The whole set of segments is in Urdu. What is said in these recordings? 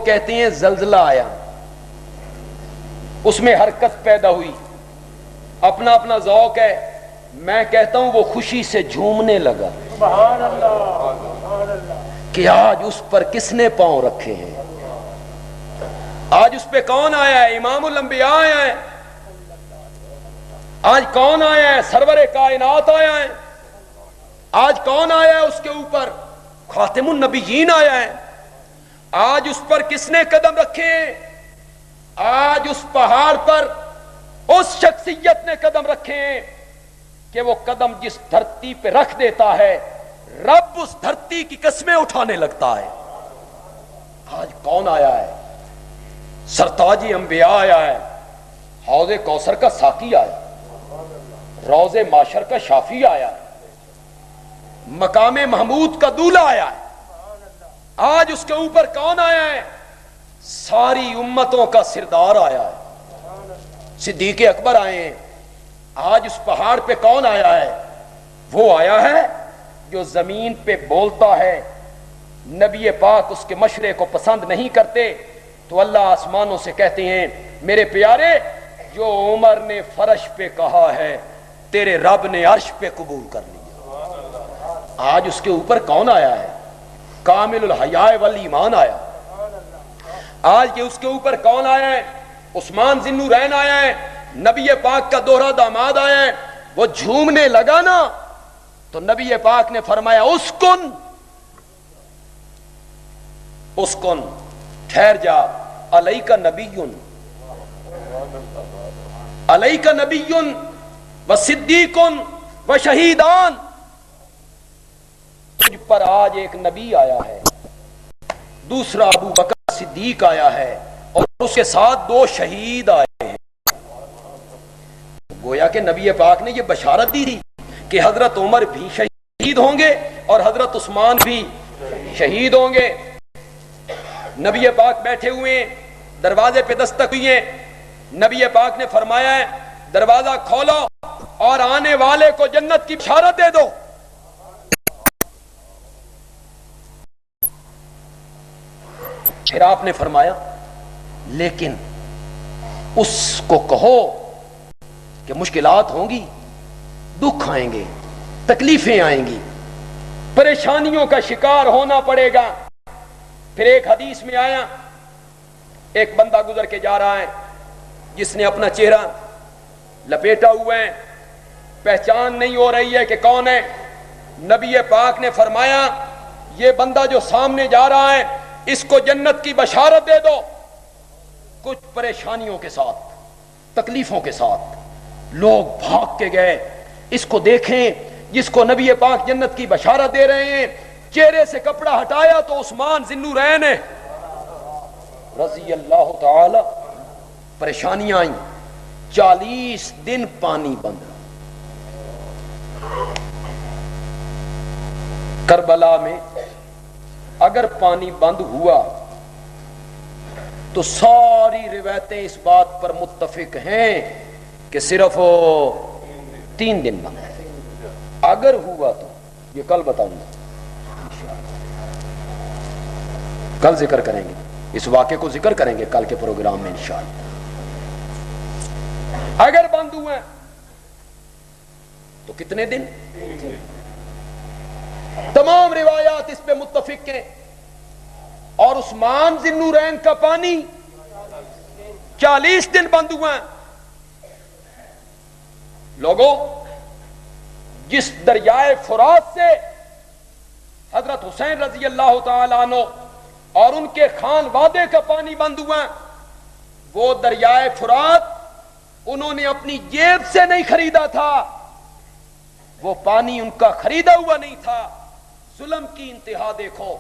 کہتے ہیں زلزلہ آیا, اس میں حرکت پیدا ہوئی, اپنا اپنا ذوق ہے, میں کہتا ہوں وہ خوشی سے جھومنے لگا سبحان اللہ کہ آج اس پر کس نے پاؤں رکھے ہیں, آج اس پہ کون آیا ہے, امام الانبیاء آیا ہے, آج کون آیا ہے, سرور کائنات آیا ہے, آج کون آیا ہے اس کے اوپر, خاتم النبیین آیا ہے, آج اس پر کس نے قدم رکھے ہیں, آج اس پہاڑ پر اس شخصیت نے قدم رکھے ہیں کہ وہ قدم جس دھرتی پہ رکھ دیتا ہے رب اس دھرتی کی قسمیں اٹھانے لگتا ہے. آج کون آیا ہے, سرتاج انبیاء آیا ہے, حوض کوثر کا ساقی آیا, روض معشر کا شافی آیا ہے, مقام محمود کا دولہ آیا ہے. آج اس کے اوپر کون آیا ہے, ساری امتوں کا سردار آیا ہے, صدیق اکبر آئے ہیں. آج اس پہاڑ پہ کون آیا ہے, وہ آیا ہے جو زمین پہ بولتا ہے, نبی پاک اس کے مشورے کو پسند نہیں کرتے تو اللہ آسمانوں سے کہتے ہیں میرے پیارے جو عمر نے فرش پہ کہا ہے تیرے رب نے عرش پہ قبول کر لیا. آج اس کے اوپر کون آیا ہے, کامل الحیاء والایمان آیا. آج کے اس کے اوپر کون آیا ہے, عثمان ذی النورین آیا ہے, نبی پاک کا دوہرا داماد آیا ہے. وہ جھومنے لگا نا تو نبی پاک نے فرمایا اسکن اسکن, ٹھہر جا, علیک نبی علیک نبی و صدیق و شہیدان, تجھ پر آج ایک نبی آیا ہے, دوسرا ابو بکر صدیق آیا ہے اور اس کے ساتھ 2 شہید آئے ہیں. گویا کہ نبی پاک نے یہ بشارت دی تھی کہ حضرت عمر بھی شہید ہوں گے اور حضرت عثمان بھی شہید ہوں گے. نبی پاک بیٹھے ہوئے دروازے پہ دستک ہوئی ہے, نبی پاک نے فرمایا ہے دروازہ کھولو اور آنے والے کو جنت کی بشارت دے دو. پھر آپ نے فرمایا لیکن اس کو کہو کہ مشکلات ہوں گی, دکھ آئیں گے, تکلیفیں آئیں گی, پریشانیوں کا شکار ہونا پڑے گا. پھر ایک حدیث میں آیا ایک بندہ گزر کے جا رہا ہے جس نے اپنا چہرہ لپیٹا ہوا ہے, پہچان نہیں ہو رہی ہے کہ کون ہے. نبی پاک نے فرمایا یہ بندہ جو سامنے جا رہا ہے اس کو جنت کی بشارت دے دو. کچھ پریشانیوں کے ساتھ, تکلیفوں کے ساتھ لوگ بھاگ کے گئے, اس کو دیکھیں جس کو نبی پاک جنت کی بشارت دے رہے ہیں. چہرے سے کپڑا ہٹایا تو عثمان ذی النورین رضی اللہ تعالی. پریشانیاں آئیں, 40 دن پانی بند. کربلا میں اگر پانی بند ہوا تو ساری روایتیں اس بات پر متفق ہیں کہ صرف 3 دن بند ہے. اگر ہوا تو یہ کل بتاؤں گا, کل ذکر کریں گے, اس واقعے کو ذکر کریں گے کل کے پروگرام میں انشاءاللہ. اگر بند ہوئے تو کتنے دن, تمام روایات اس پہ متفق ہیں. اور عثمان ذی النورین کا پانی 40 دن بند ہوا. لوگوں جس دریائے فرات سے حضرت حسین رضی اللہ تعالی عنہ اور ان کے خان وادے کا پانی بند ہوا, وہ دریائے فرات انہوں نے اپنی جیب سے نہیں خریدا تھا, وہ پانی ان کا خریدا ہوا نہیں تھا. ظلم کی انتہا دیکھو,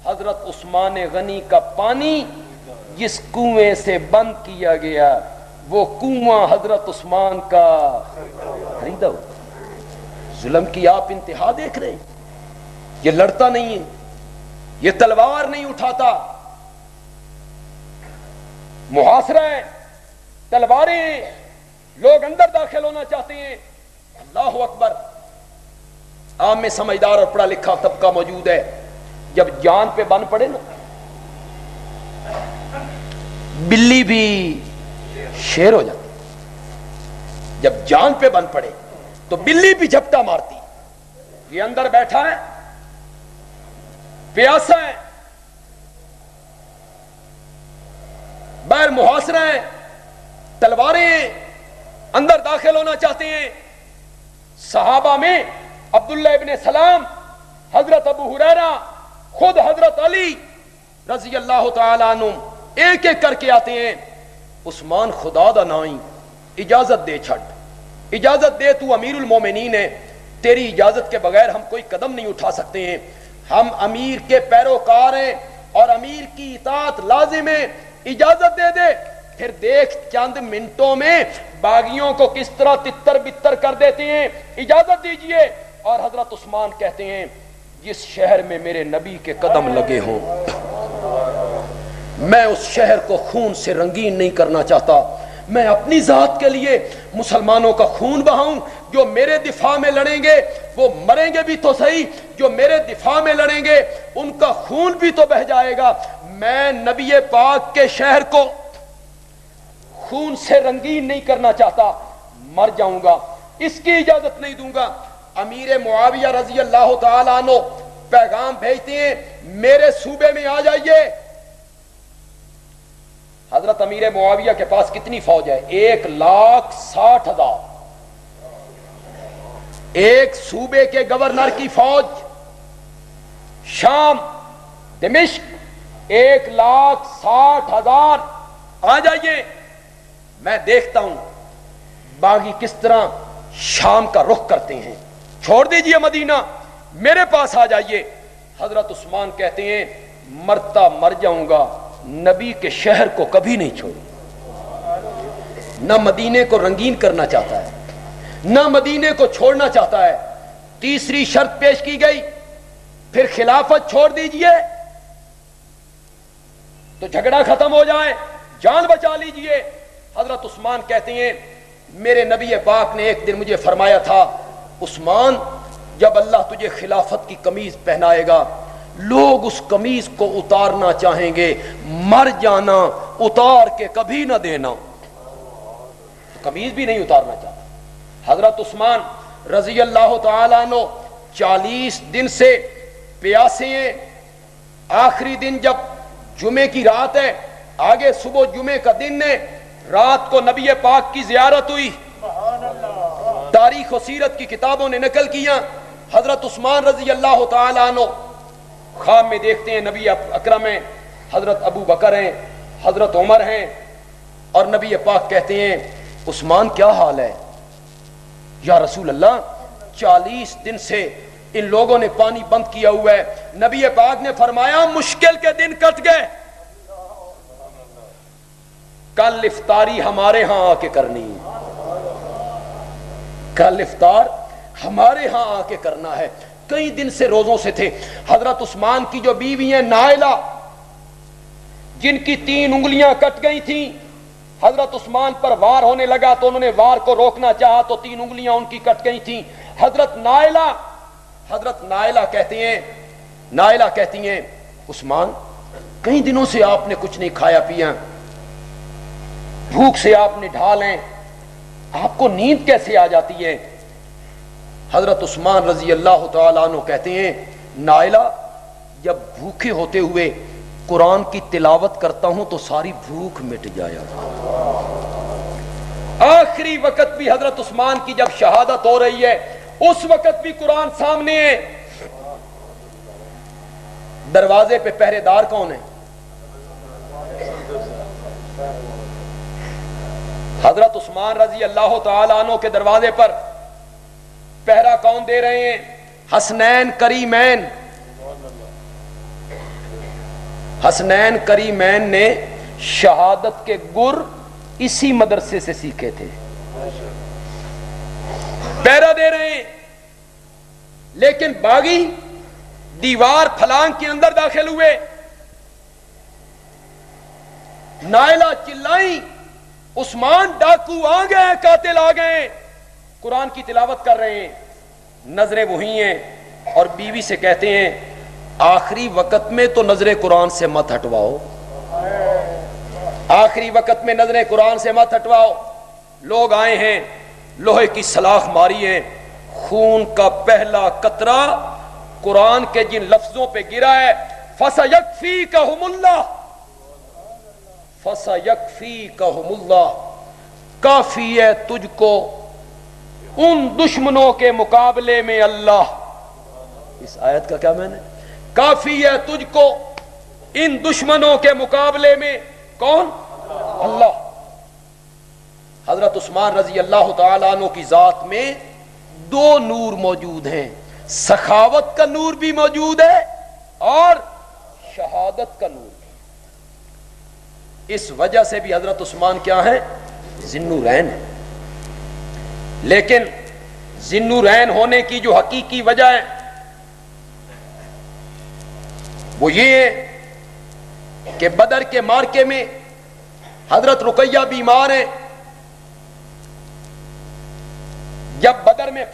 حضرت عثمان غنی کا پانی جس کنویں سے بند کیا گیا وہ کنواں حضرت عثمان کا خریدا ہوا. ظلم کی آپ انتہا دیکھ رہے ہیں. یہ لڑتا نہیں ہے, یہ تلوار نہیں اٹھاتا, محاصرہ ہے, تلواریں, لوگ اندر داخل ہونا چاہتے ہیں. اللہ اکبر. عام میں سمجھدار اور پڑھا لکھا طبقہ موجود ہے, جب جان پہ بن پڑے نا بلی بھی شیر ہو جاتی. جب جان پہ بن پڑے تو بلی بھی جھپٹا مارتی. یہ اندر بیٹھا ہے, پیاسا ہے, باہر محاصرہ ہے, تلواریں ہیں, اندر داخل ہونا چاہتے ہیں. صحابہ میں عبداللہ ابن سلام, حضرت ابو ہریرہ, خود حضرت علی رضی اللہ تعالی عنہ ایک ایک کر کے آتے ہیں. عثمان خدا دا نائی اجازت دے, چھٹ اجازت دے, تو امیر المومنین ہے, تیری اجازت کے بغیر ہم کوئی قدم نہیں اٹھا سکتے ہیں. ہم امیر کے پیروکار ہیں اور امیر کی اطاعت لازم ہے, اجازت دے دے. پھر دیکھ چند منٹوں میں باغیوں کو کس طرح تتر بتر کر دیتے ہیں, اجازت دیجئے. اور حضرت عثمان کہتے ہیں جس شہر میں میرے نبی کے قدم لگے ہوں میں اس شہر کو خون سے رنگین نہیں کرنا چاہتا. میں اپنی ذات کے لیے مسلمانوں کا خون بہاؤں. جو میرے دفاع میں لڑیں گے وہ مریں گے بھی تو صحیح, جو میرے دفاع میں لڑیں گے ان کا خون بھی تو بہہ جائے گا. میں نبی پاک کے شہر کو خون سے رنگین نہیں کرنا چاہتا, مر جاؤں گا, اس کی اجازت نہیں دوں گا. امیر معاویہ رضی اللہ تعالی عنہ پیغام بھیجتے ہیں میرے صوبے میں آ جائیے. حضرت امیر معاویہ کے پاس کتنی فوج ہے؟ 1,60,000. ایک صوبے کے گورنر کی فوج, شام دمشق, 1,60,000. آ جائیے, میں دیکھتا ہوں باغی کس طرح شام کا رخ کرتے ہیں. چھوڑ دیجئے مدینہ, میرے پاس آ جائیے. حضرت عثمان کہتے ہیں مرتا مر جاؤں گا, نبی کے شہر کو کبھی نہیں چھوڑوں. نہ مدینے کو رنگین کرنا چاہتا ہے, نہ مدینے کو چھوڑنا چاہتا ہے. تیسری شرط پیش کی گئی, پھر خلافت چھوڑ دیجئے تو جھگڑا ختم ہو جائے, جان بچا لیجئے. حضرت عثمان کہتے ہیں میرے نبی پاک نے ایک دن مجھے فرمایا تھا عثمان جب اللہ تجھے خلافت کی قمیض پہنائے گا لوگ اس قمیض کو اتارنا چاہیں گے, مر جانا, اتار کے کبھی نہ دینا. قمیض بھی نہیں اتارنا چاہتا. حضرت عثمان رضی اللہ تعالیٰ عنہ 40 دن سے پیاسے ہیں. آخری دن جب جمعے کی رات ہے, آگے صبح جمعے کا دن ہے, رات کو نبی پاک کی زیارت ہوئی. تاریخ و سیرت کی کتابوں نے نقل کیا حضرت عثمان رضی اللہ تعالیٰ عنہ خواب میں دیکھتے ہیں نبی اکرم ہیں, حضرت ابو بکر ہیں, حضرت عمر ہیں, اور نبی پاک کہتے ہیں عثمان کیا حال ہے؟ یا رسول اللہ 40 دن سے ان لوگوں نے پانی بند کیا ہوا ہے. نبی پاک نے فرمایا مشکل کے دن کٹ گئے, کل افطاری ہمارے ہاں آ کے کرنی ہے, کل افطار ہمارے ہاں آ کے کرنا ہے. کئی دن سے روزوں سے تھے. حضرت عثمان کی جو بیوی ہیں نائلہ, جن کی 3 انگلیاں کٹ گئی تھیں, حضرت عثمان پر وار ہونے لگا تو انہوں نے وار کو روکنا چاہا تو 3 انگلیاں ان کی کٹ گئی تھیں. حضرت نائلہ کہتی ہیں عثمان کئی دنوں سے آپ نے کچھ نہیں کھایا پیا, بھوک سے آپ نے ڈھال ہیں, آپ کو نیند کیسے آ جاتی ہے؟ حضرت عثمان رضی اللہ تعالیٰ عنہ کہتے ہیں نائلہ جب بھوکے ہوتے ہوئے قرآن کی تلاوت کرتا ہوں تو ساری بھوک مٹ جایا. آخری وقت بھی حضرت عثمان کی جب شہادت ہو رہی ہے اس وقت بھی قرآن سامنے ہے. دروازے پہ پہرے دار کون ہے؟ حضرت عثمان رضی اللہ تعالیٰ عنہ کے دروازے پر پہرا کون دے رہے ہیں؟ حسنین کریمین. حسنین کریمین نے شہادت کے گر اسی مدرسے سے سیکھے تھے, پہرا دے رہے ہیں. لیکن باغی دیوار پھلانگ کے اندر داخل ہوئے, نائلہ چلائیں عثمان ڈاکو آ گئے, قاتل آ گئے. قرآن کی تلاوت کر رہے ہیں, نظریں وہی ہیں, اور بیوی سے کہتے ہیں آخری وقت میں تو نظر قرآن سے مت ہٹواؤ. آخری وقت میں نظریں قرآن سے مت ہٹواؤ. لوگ آئے ہیں, لوہے کی سلاخ ماری ہے, خون کا پہلا قطرہ قرآن کے جن لفظوں پہ گرا ہے, فَسَيَكْفِيكَهُمُ اللَّهُ فَسَيَكْفِيكَهُمُ اللَّهُ, کافی ہے تجھ کو ان دشمنوں کے مقابلے میں اللہ. اس آیت کا کیا معنی ہے؟ کافی ہے تجھ کو ان دشمنوں کے مقابلے میں کون؟ اللہ. حضرت عثمان رضی اللہ تعالیٰ عنہ کی ذات میں دو نور موجود ہیں, سخاوت کا نور بھی موجود ہے اور شہادت کا نور بھی. اس وجہ سے بھی حضرت عثمان کیا ہیں؟ ذی-النورین ہیں. لیکن ذی-النورین ہونے کی جو حقیقی وجہ ہے وہ یہ ہے کہ بدر کے معرکے میں حضرت رقیہ بیمار ہیں. جب بدر میں